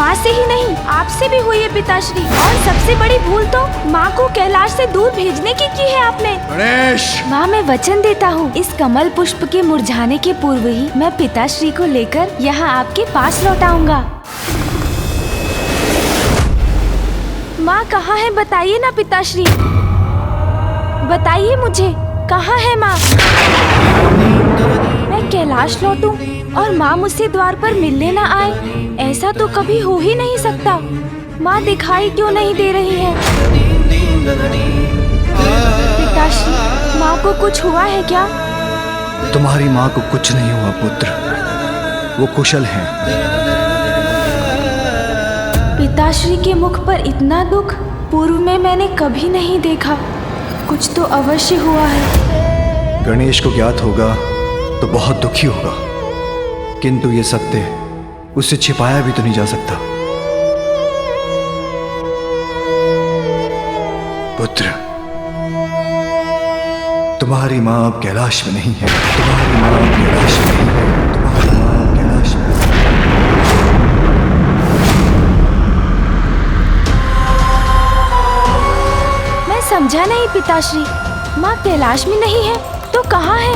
माँ से ही नहीं आपसे भी हुई है पिताश्री। और सबसे बड़ी भूल तो माँ को कैलाश से दूर भेजने की है आपने। गणेश! माँ मैं वचन देता हूँ इस कमल पुष्प के मुरझाने के पूर्व ही मैं पिताश्री को लेकर यहाँ आपके पास लौट आऊंगा। माँ कहाँ है बताइए ना पिताश्री, बताइए मुझे कहाँ है माँ। मैं कैलाश लौटूं और माँ मुझसे द्वार पर मिलने न आए, ऐसा तो कभी हो ही नहीं सकता। माँ दिखाई क्यों नहीं दे रही है? पिताश्री माँ को कुछ हुआ है क्या? तुम्हारी माँ को कुछ नहीं हुआ पुत्र, वो कुशल हैं। पिताश्री के मुख पर इतना दुख पूर्व में मैंने कभी नहीं देखा। कुछ तो अवश्य हुआ है। गणेश को ज्ञात होगा तो बहुत दुखी होगा, किंतु ये सत्य उससे छिपाया भी तो नहीं जा सकता। पुत्र, तुम्हारी माँ अब कैलाश में नहीं है। तुम्हारी माँ अब कैलाश में नहीं है। तुम्हारी माँ अब कैलाश में नहीं है। मैं समझा नहीं पिताश्री, माँ कैलाश में नहीं है तो कहाँ है?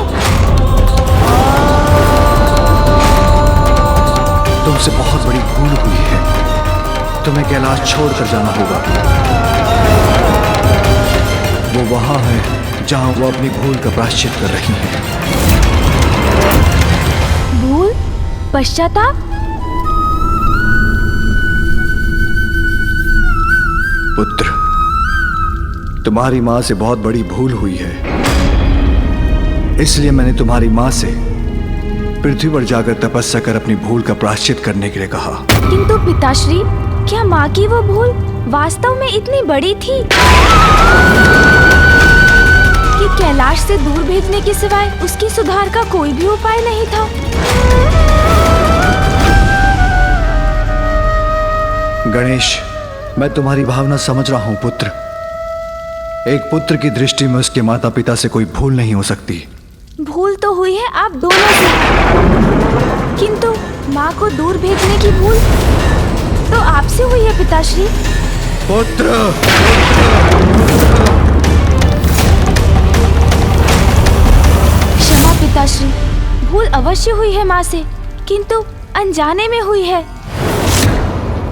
तुमसे बहुत बड़ी भूल हुई है, तुम्हें कैलाश छोड़कर जाना होगा। वो वहां है जहां वो अपनी भूल का प्रायश्चित कर रही है। भूल? पश्चाताप? पुत्र, तुम्हारी माँ से बहुत बड़ी भूल हुई है, इसलिए मैंने तुम्हारी माँ से पृथ्वी पर जाकर तपस्या कर अपनी भूल का प्रायश्चित करने के लिए कहा। किंतु पिताश्री, क्या माँ की वो भूल वास्तव में इतनी बड़ी थी कि कैलाश से दूर भेजने के सिवाय उसकी सुधार का कोई भी उपाय नहीं था? गणेश, मैं तुम्हारी भावना समझ रहा हूँ पुत्र। एक पुत्र की दृष्टि में उसके माता पिता से कोई भूल नहीं हो सकती। भूल तो हुई है आप दोनों से, किंतु माँ को दूर भेजने की भूल तो आपसे हुई है पिताश्री। पुत्र, क्षमा पिताश्री, भूल अवश्य हुई है माँ से, किंतु अनजाने में हुई है।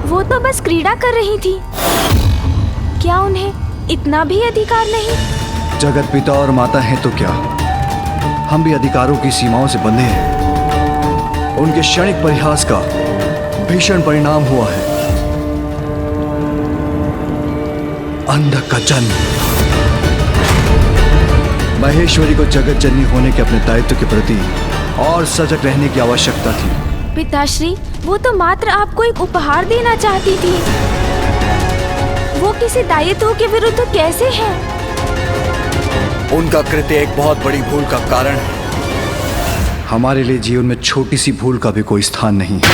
वो तो बस क्रीड़ा कर रही थी, क्या उन्हें इतना भी अधिकार नहीं? जगत पिता और माता हैं तो क्या, हम भी अधिकारों की सीमाओं से बंधे हैं। उनके क्षणिक परिहास का भीषण परिणाम हुआ है अंधक का जन्म। महेश्वरी को जगत जननी होने के अपने दायित्व के प्रति और सजग रहने की आवश्यकता थी। पिताश्री, वो तो मात्र आपको एक उपहार देना चाहती थी। वो किसी दायित्व के विरुद्ध कैसे है? उनका कृत्य एक बहुत बड़ी भूल का कारण है। हमारे लिए जीवन में छोटी सी भूल का भी कोई स्थान नहीं है।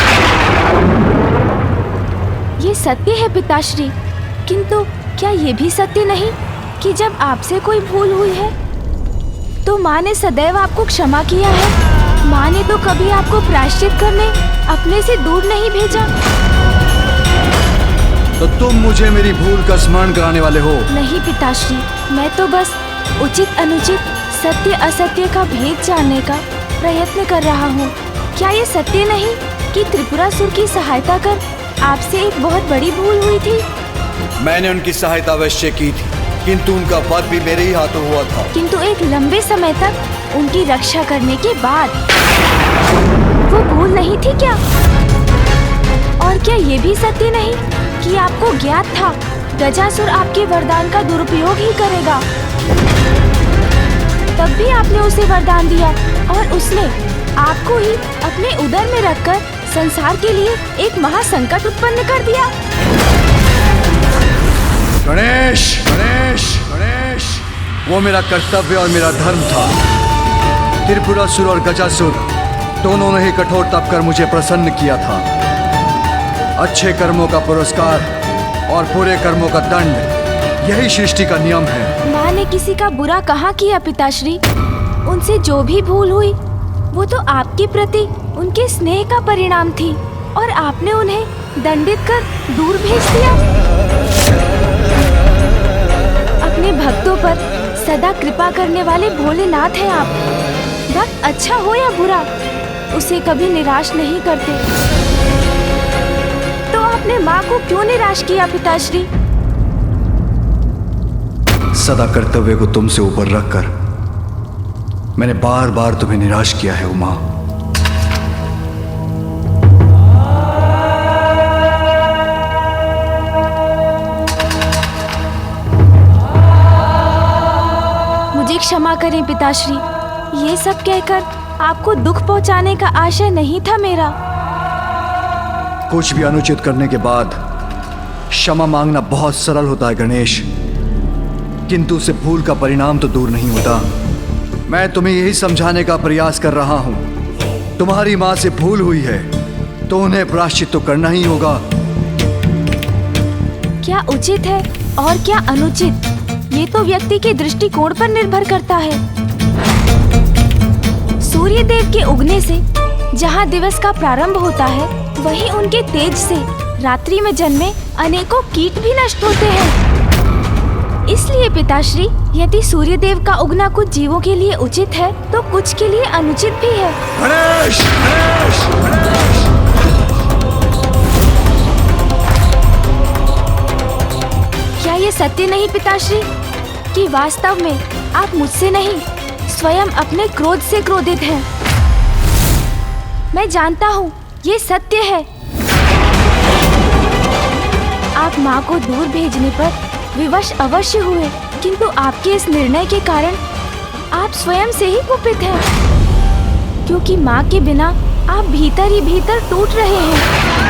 ये सत्य है पिताश्री, किंतु क्या ये भी सत्य नहीं कि जब आपसे कोई भूल हुई है तो माँ ने सदैव आपको क्षमा किया है? माँ ने तो कभी आपको प्रायश्चित करने अपने से दूर नहीं भेजा। तो तुम मुझे मेरी भूल का स्मरण कराने वाले हो? नहीं पिताश्री, मैं तो बस उचित अनुचित, सत्य असत्य का भेद जानने का प्रयत्न कर रहा हूँ। क्या ये सत्य नहीं कि त्रिपुरासुर की सहायता कर आपसे एक बहुत बड़ी भूल हुई थी? मैंने उनकी सहायता अवश्य की थी, किंतु उनका वध भी मेरे ही हाथों हुआ था। किंतु एक लंबे समय तक उनकी रक्षा करने के बाद वो भूल नहीं थी क्या? और क्या ये भी सत्य नहीं कि आपको ज्ञात था गजासुर आपके वरदान का दुरुपयोग ही करेगा? तब भी आपने उसे वरदान दिया और उसने आपको ही अपने उदर में रखकर संसार के लिए एक महासंकट उत्पन्न कर दिया। गणेश, गणेश, गणेश, वो मेरा कर्तव्य और मेरा धर्म था। त्रिपुरासुर और गजासुर दोनों ने ही कठोर तप कर मुझे प्रसन्न किया था। अच्छे कर्मों का पुरस्कार और बुरे कर्मों का दंड, यही सृष्टि का नियम है। माँ ने किसी का बुरा कहाँ किया पिताश्री? उनसे जो भी भूल हुई वो तो आपके प्रति उनके स्नेह का परिणाम थी और आपने उन्हें दंडित कर दूर भेज दिया। अपने भक्तों पर सदा कृपा करने वाले भोलेनाथ हैं आप। भक्त अच्छा हो या बुरा, उसे कभी निराश नहीं करते। तो आपने माँ को क्यों निराश किया पिताश्री? सदा कर्तव्य को तुमसे ऊपर रखकर मैंने बार बार तुम्हें निराश किया है उमा। मुझे क्षमा करें पिताश्री, ये सब कहकर आपको दुख पहुंचाने का आशय नहीं था मेरा। कुछ भी अनुचित करने के बाद क्षमा मांगना बहुत सरल होता है गणेश, किंतु उसे भूल का परिणाम तो दूर नहीं होता। मैं तुम्हें यही समझाने का प्रयास कर रहा हूं। तुम्हारी मां से भूल हुई है तो उन्हें प्रायश्चित तो करना ही होगा। क्या उचित है और क्या अनुचित, ये तो व्यक्ति के दृष्टिकोण पर निर्भर करता है। सूर्य देव के उगने से जहाँ दिवस का प्रारंभ होता है, वहीं उनके तेज से रात्रि में जन्मे अनेकों कीट भी नष्ट होते हैं। इसलिए पिताश्री, यदि सूर्य देव का उगना कुछ जीवों के लिए उचित है तो कुछ के लिए अनुचित भी है। गणेश, गणेश, गणेश। क्या ये सत्य नहीं पिताश्री कि वास्तव में आप मुझसे नहीं स्वयं अपने क्रोध से क्रोधित हैं? मैं जानता हूँ ये सत्य है। आप माँ को दूर भेजने पर विवश अवश्य हुए, किंतु आपके इस निर्णय के कारण आप स्वयं से ही कुपित हैं, क्योंकि माँ के बिना आप भीतर ही भीतर टूट रहे हैं।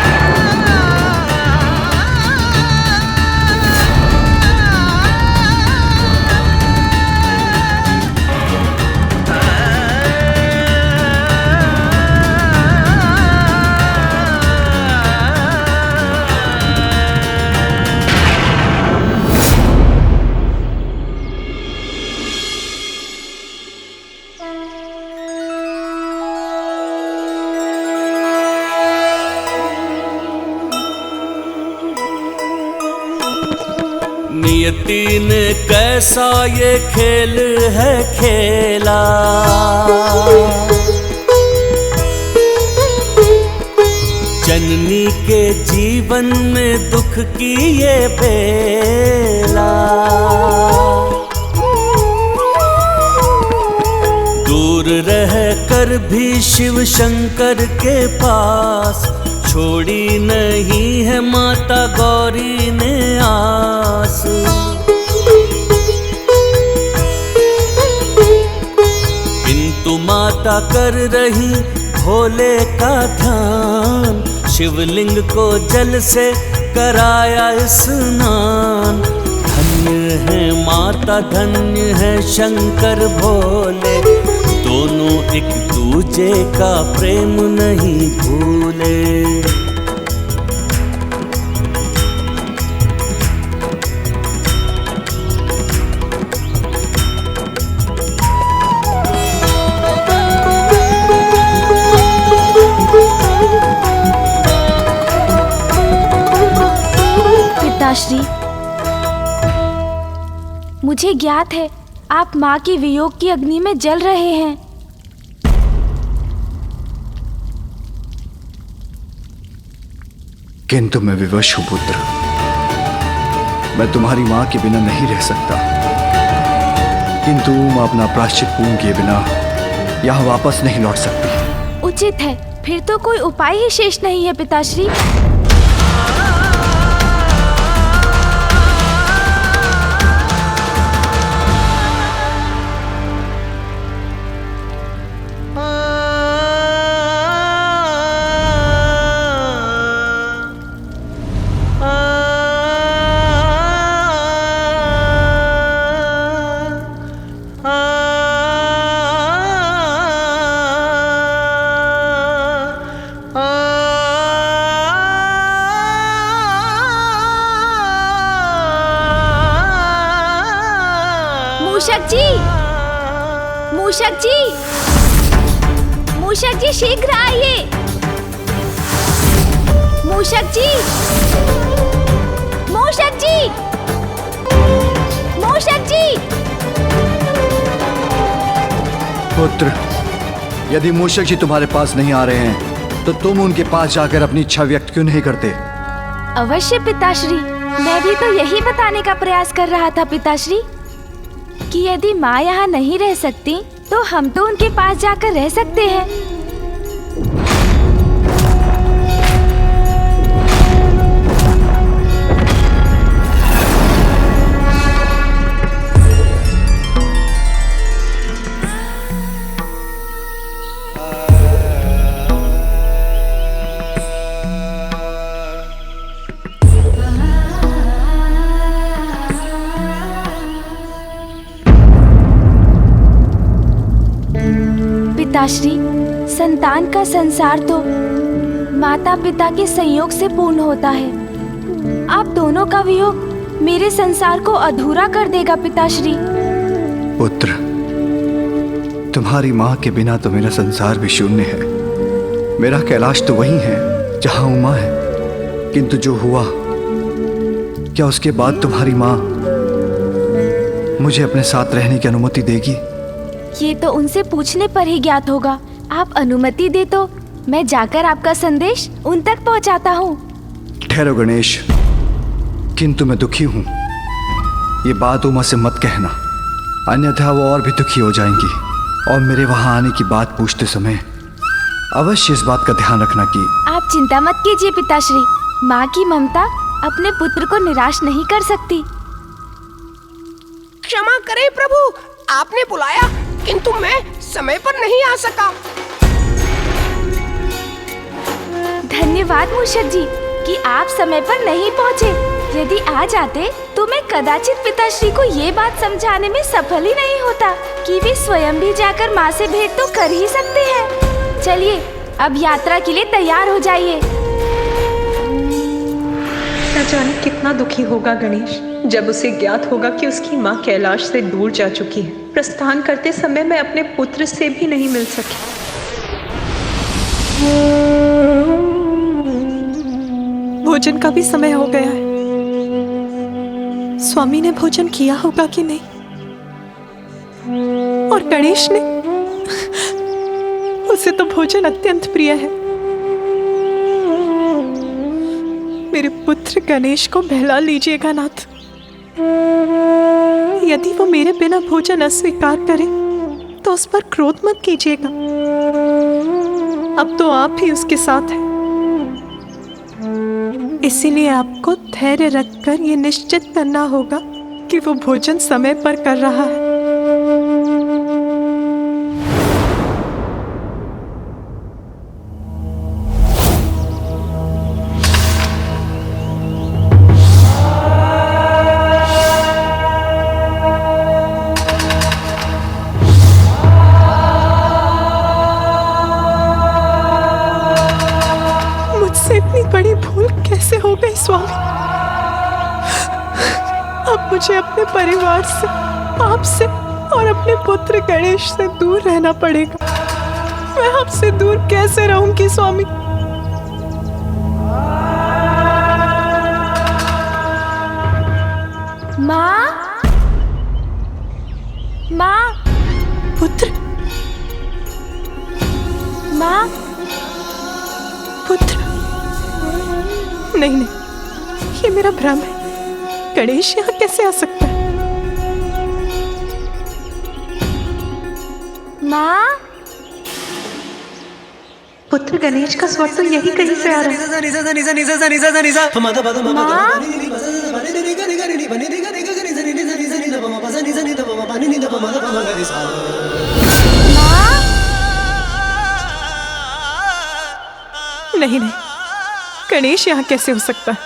नियति ने कैसा ये खेल है खेला, जननी के जीवन में दुख की ये बेला। दूर रह कर भी शिव शंकर के पास छोड़ी नहीं है माता गौरी ने आस। किंतु माता कर रही भोले का ध्यान, शिवलिंग को जल से कराया स्नान। धन्य है माता, धन्य है शंकर भोले, दोनों एक दूजे का प्रेम नहीं भूले। पिताश्री, मुझे ज्ञात है आप माँ के वियोग की अग्नि में जल रहे हैं। किंतु मैं विवश हूं पुत्र, मैं तुम्हारी मां के बिना नहीं रह सकता। किंतु मैं अपना प्रायश्चित पूर्ण किए बिना यहाँ वापस नहीं लौट सकती। उचित है, फिर तो कोई उपाय ही शेष नहीं है पिताश्री। मूषक जी, मूषक जी, मूषक जी शीघ्र आइए। मूषक जी, मूषक जी, मूषक जी। पुत्र, यदि मूषक जी तुम्हारे पास नहीं आ रहे हैं तो तुम उनके पास जाकर अपनी इच्छा व्यक्त क्यों नहीं करते? अवश्य पिताश्री, मैं भी तो यही बताने का प्रयास कर रहा था पिताश्री कि यदि माँ यहाँ नहीं रह सकती तो हम तो उनके पास जाकर रह सकते हैं। पिताश्री, संतान का संसार तो माता पिता के संयोग से पूर्ण होता है। आप दोनों का वियोग मेरे संसार को अधूरा कर देगा पिताश्री। पुत्र, तुम्हारी माँ के बिना तो मेरा संसार भी शून्य है। मेरा कैलाश तो वही है जहाँ उमा है, किंतु जो हुआ, क्या उसके बाद तुम्हारी माँ मुझे अपने साथ रहने की अनुमति देगी? ये तो उनसे पूछने पर ही ज्ञात होगा। आप अनुमति दे तो मैं जाकर आपका संदेश उन तक पहुंचाता हूँ। ठहरो गणेश, किंतु मैं दुखी हूँ। ये बात उमा से मत कहना, अन्यथा वो और भी दुखी हो जाएंगी और मेरे वहाँ आने की बात पूछते समय अवश्य इस बात का ध्यान रखना कि। आप चिंता मत कीजिए पिताश्री, माँ की ममता अपने पुत्र को निराश नहीं कर सकती। क्षमा करें प्रभु, आपने बुलाया किंतु मैं समय पर नहीं आ सका। धन्यवाद मूषक जी कि आप समय पर नहीं पहुँचे। यदि आ जाते तो मैं कदाचित पिताश्री को ये बात समझाने में सफल ही नहीं होता कि वे स्वयं भी जाकर माँ से भेंट तो कर ही सकते हैं। चलिए अब यात्रा के लिए तैयार हो जाइए। न जाने कितना दुखी होगा गणेश जब उसे ज्ञात होगा कि उसकी माँ कैलाश से दूर जा चुकी है। प्रस्थान करते समय मैं अपने पुत्र से भी नहीं मिल सकी। भोजन का भी समय हो गया है। स्वामी ने भोजन किया होगा कि नहीं, और गणेश ने, उसे तो भोजन अत्यंत प्रिय है। मेरे पुत्र गणेश को बहला लीजिएगा नाथ। यदि वो मेरे बिना भोजन अस्वीकार करे तो उस पर क्रोध मत कीजिएगा। अब तो आप ही उसके साथ हैं, इसीलिए आपको धैर्य रखकर ये निश्चित करना होगा कि वो भोजन समय पर कर रहा है। बड़ी भूल कैसे हो गई स्वामी? अब मुझे अपने परिवार से, आपसे और अपने पुत्र गणेश से दूर रहना पड़ेगा। मैं आपसे दूर कैसे रहूंगी स्वामी? माँ, माँ, पुत्र, माँ, पुत्र। नहीं नहीं, ये मेरा भ्रम है। गणेश यहाँ कैसे आ सकता है? माँ, पुत्र गणेश का स्वर तो यही कहीं से आ रहा है। नहीं नहीं, गणेश यहाँ कैसे हो सकता है?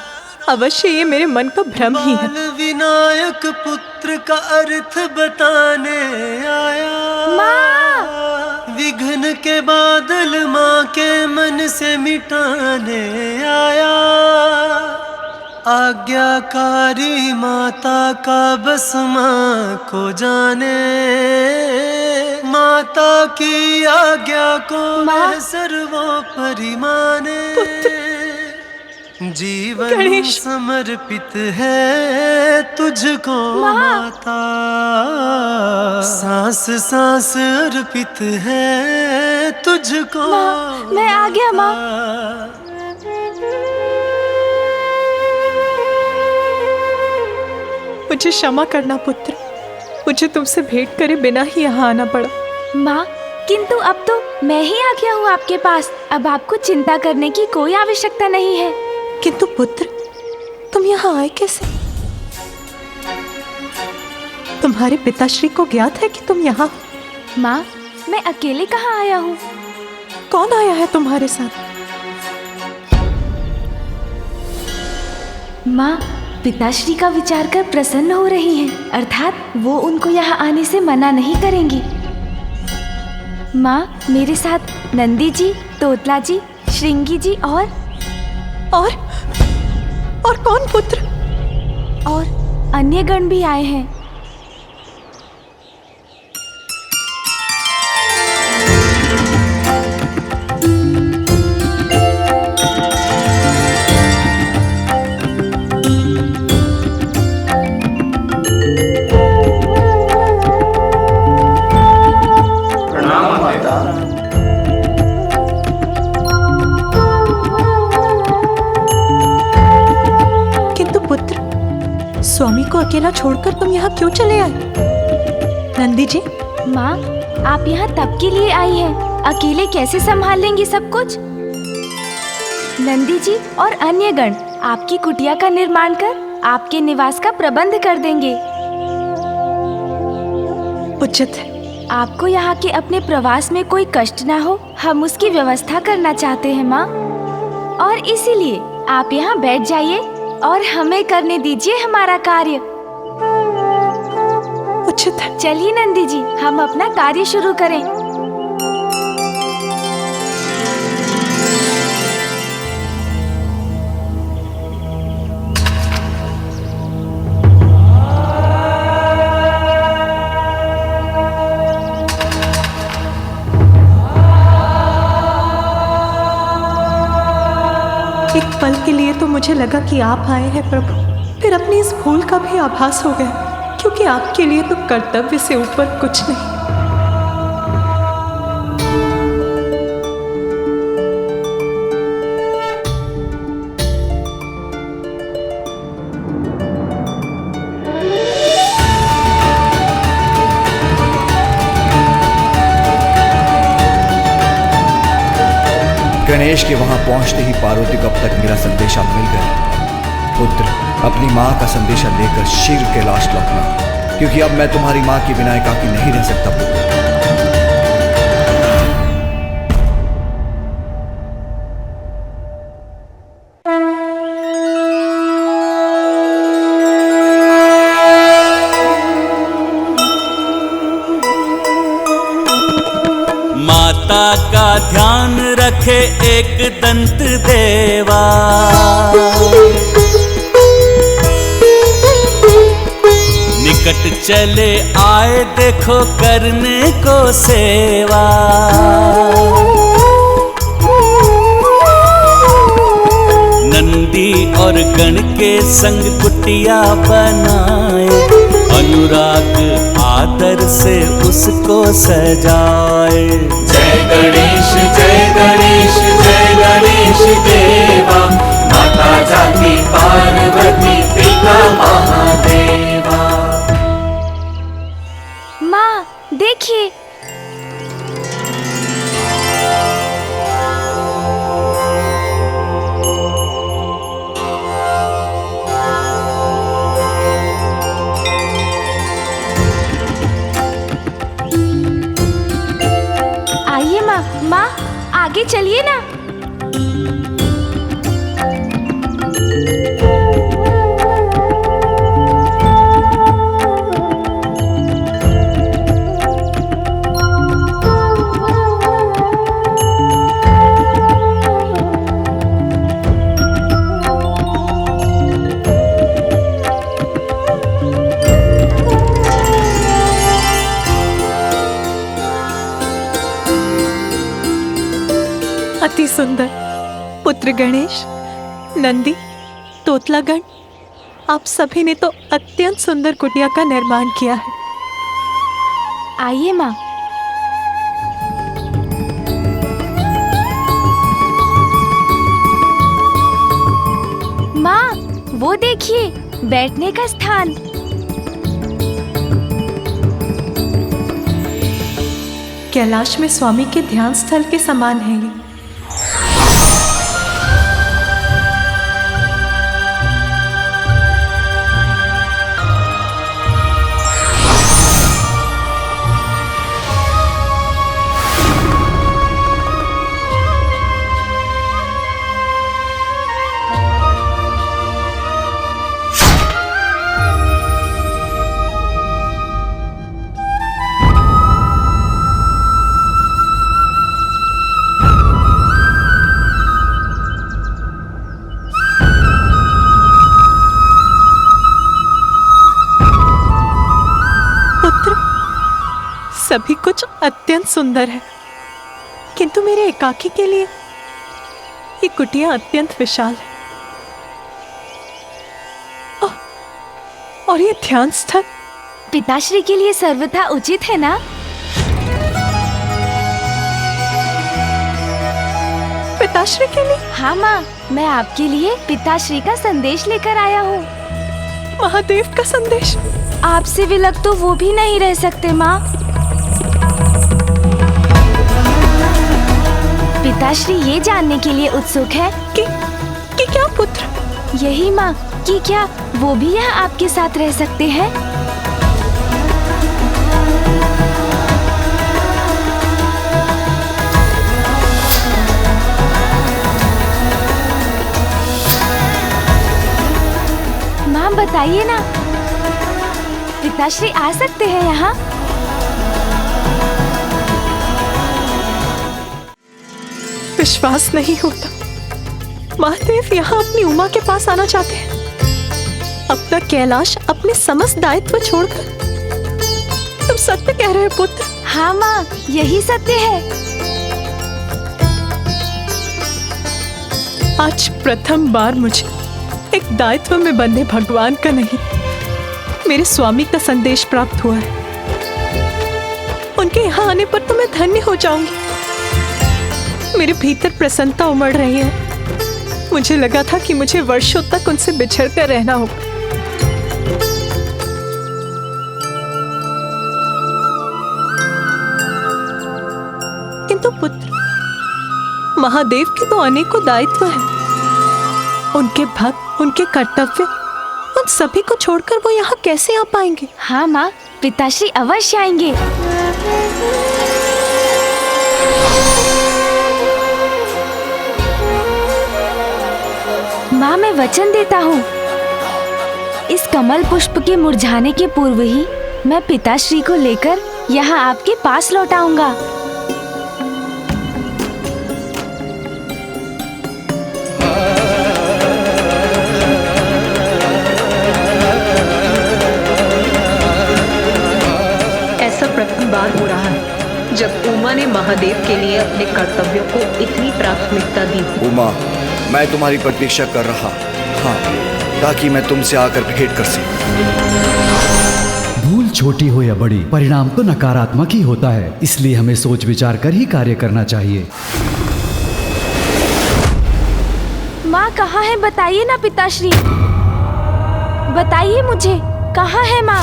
अवश्य ये मेरे मन का भ्रम ही है। विनायक पुत्र का अर्थ बताने आया। माँ, विघ्न के बादल माँ के मन से मिटाने आया। आज्ञाकारी माता का बस माँ को जाने। माता की आज्ञा को मैं सर्वोपरि माने। जीवन गणेश। समर्पित है तुझको माता, सांस सांस अर्पित है तुझको माँ, मैं आ गया माँ। मुझे क्षमा करना पुत्र, मुझे तुमसे भेंट करे बिना ही यहाँ आना पड़ा। माँ, किंतु अब तो मैं ही आ गया हूँ आपके पास। अब आपको चिंता करने की कोई आवश्यकता नहीं है। किंतु पुत्र, तुम यहाँ आए कैसे? तुम्हारे पिताश्री को ज्ञात है कि तुम यहाँ हो? माँ, मैं अकेले कहाँ आया हूँ? कौन आया है तुम्हारे साथ? माँ, पिताश्री का विचार कर प्रसन्न हो रही हैं, अर्थात वो उनको यहाँ आने से मना नहीं करेंगी। माँ, मेरे साथ नंदी जी, तोतला जी, श्रृंगी जी और कौन पुत्र? और अन्य गण भी आए हैं। स्वामी को अकेला छोड़कर तुम यहाँ क्यों चले आए? नंदी जी। माँ, आप यहाँ तब के लिए आई हैं, अकेले कैसे संभाल लेंगी सब कुछ? नंदी जी और अन्य गण आपकी कुटिया का निर्माण कर आपके निवास का प्रबंध कर देंगे। उचित है। आपको यहाँ के अपने प्रवास में कोई कष्ट ना हो, हम उसकी व्यवस्था करना चाहते हैं माँ। और इसीलिए आप यहाँ बैठ जाइए और हमें करने दीजिए हमारा कार्य। उचित है। चलिए नंदी जी, हम अपना कार्य शुरू करें। एक पल के लिए तो मुझे लगा कि आप आए हैं प्रभु, फिर अपनी इस भूल का भी आभास हो गया, क्योंकि आपके लिए तो कर्तव्य से ऊपर कुछ नहीं। गणेश के वहां पहुंचते ही पार्वती को अब तक मेरा संदेशा मिल गया। पुत्र, अपनी माँ का संदेशा लेकर शीघ्र कैलाश लौटना, क्योंकि अब मैं तुम्हारी माँ के बिना एकाकी नहीं रह सकता पुत्र। माता का ध्यान रखे एक दंत देवा, निकट चले आए देखो करने को सेवा। नंदी और गण के संग कुटिया बनाए, अनुराग आदर से उसको सजाए। जय गणेश जय गणेश जय गणेश देवा, माता जाति पार्वती पिता महादेवा। माँ, देखिए। आइए माँ, माँ आगे चलिए ना। अति सुंदर पुत्र गणेश, नंदी, तोतलागण, आप सभी ने तो अत्यंत सुंदर कुटिया का निर्माण किया है। आइए माँ। माँ, वो देखिए, बैठने का स्थान। कैलाश में स्वामी के ध्यान स्थल के समान है ये। सभी कुछ अत्यंत सुंदर है, किंतु मेरे एकाकी के लिए ये कुटिया अत्यंत विशाल है। और ये ध्यान स्थल पिताश्री के लिए सर्वथा उचित है ना? पिताश्री के लिए? हाँ माँ, मैं आपके लिए पिताश्री का संदेश लेकर आया हूँ। महादेव का संदेश? आपसे विलग तो वो भी नहीं रह सकते माँ। पिताश्री ये जानने के लिए उत्सुक है कि क्या पुत्र? यही माँ, कि क्या वो भी यहाँ आपके साथ रह सकते हैं? माँ बताइए ना, पिताश्री आ सकते हैं यहाँ? विश्वास नहीं होता, महादेव यहाँ अपनी उमा के पास आना चाहते हैं। अपना कैलाश, अपने समस्त दायित्व छोड़कर। तुम सत्य कह रहे हो पुत्र? हाँ माँ, यही सत्य है। आज प्रथम बार मुझे एक दायित्व में बंधे भगवान का नहीं, मेरे स्वामी का संदेश प्राप्त हुआ है। उनके यहाँ आने पर तो मैं धन्य हो जाऊंगी। मेरे भीतर प्रसन्नता उमड़ रही है। मुझे लगा था कि मुझे वर्षों तक उनसे बिछड़ कर रहना होगा, किंतु पुत्र, महादेव के तो अनेकों दायित्व हैं। उनके भक्त, उनके कर्तव्य, उन सभी को छोड़कर वो यहाँ कैसे आ पाएंगे? हाँ माँ, पिताश्री अवश्य आएंगे। माँ, मैं वचन देता हूँ, इस कमल पुष्प के मुरझाने के पूर्व ही मैं पिताश्री को लेकर यहाँ आपके पास लौट आऊंगा। ऐसा प्रथम बार हो रहा है जब उमा ने महादेव के लिए अपने कर्तव्यों को इतनी प्राथमिकता दी। उमा, मैं तुम्हारी प्रतीक्षा कर रहा, हाँ, ताकि मैं तुमसे आकर भेंट कर सकूं। भूल छोटी हो या बड़ी, परिणाम तो नकारात्मक ही होता है, इसलिए हमें सोच विचार कर ही कार्य करना चाहिए। माँ कहाँ है, बताइए ना पिताश्री, बताइए मुझे, कहाँ है माँ?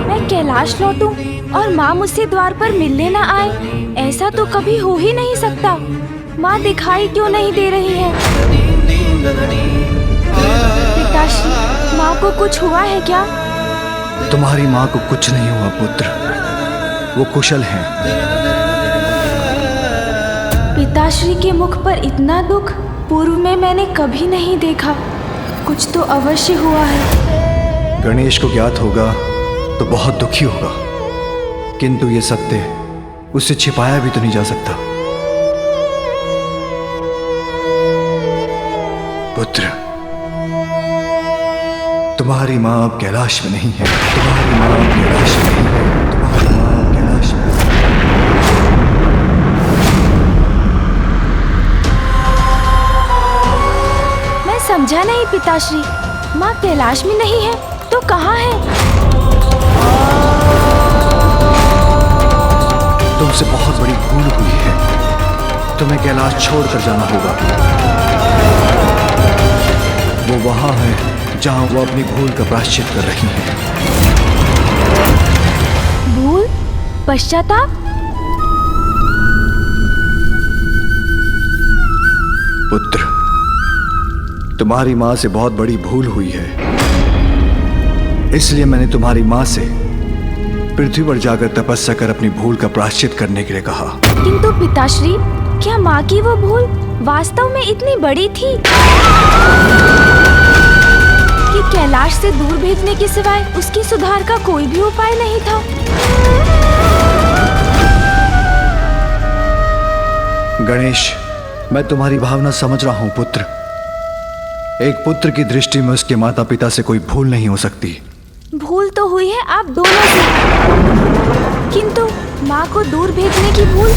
मैं कैलाश लौटूं और माँ मुझसे द्वार पर मिलने ना आए, ऐसा तो कभी हो ही नहीं सकता। माँ दिखाई क्यों नहीं दे रही है? पिताश्री, माँ को कुछ हुआ है क्या? तुम्हारी माँ को कुछ नहीं हुआ पुत्र, वो कुशल हैं। पिताश्री के मुख पर इतना दुख पूर्व में मैंने कभी नहीं देखा। कुछ तो अवश्य हुआ है। गणेश को ज्ञात होगा तो बहुत दुखी होगा, किंतु ये सत्य उससे छिपाया भी तो नहीं जा सकता। पुत्र, तुम्हारी माँ अब कैलाश में नहीं है, तुम्हारी माँ अब कैलाश में नहीं है, तुम्हारी माँ अब कैलाश में। समझा नहीं पिताश्री। माँ कैलाश में नहीं है तो कहाँ है? तुमसे बहुत बड़ी भूल हुई है। तुम्हें कैलाश छोड़कर जाना होगा। वो वहां है जहां वो अपनी भूल का प्रायश्चित कर रही है। भूल? पश्चाताप? पुत्र, तुम्हारी माँ से बहुत बड़ी भूल हुई है, इसलिए मैंने तुम्हारी माँ से पृथ्वी पर जाकर तपस्या कर अपनी भूल का प्रायश्चित करने के लिए कहा। किंतु पिताश्री, क्या माँ की वो भूल वास्तव में इतनी बड़ी थी कि कैलाश से दूर भेजने के सिवाय उसकी सुधार का कोई भी उपाय नहीं था? गणेश, मैं तुम्हारी भावना समझ रहा हूं पुत्र। एक पुत्र की दृष्टि में उसके माता पिता से कोई भूल नहीं हो सकती। भूल तो हुई है आप दोनों से, किंतु माँ को दूर भेजने की भूल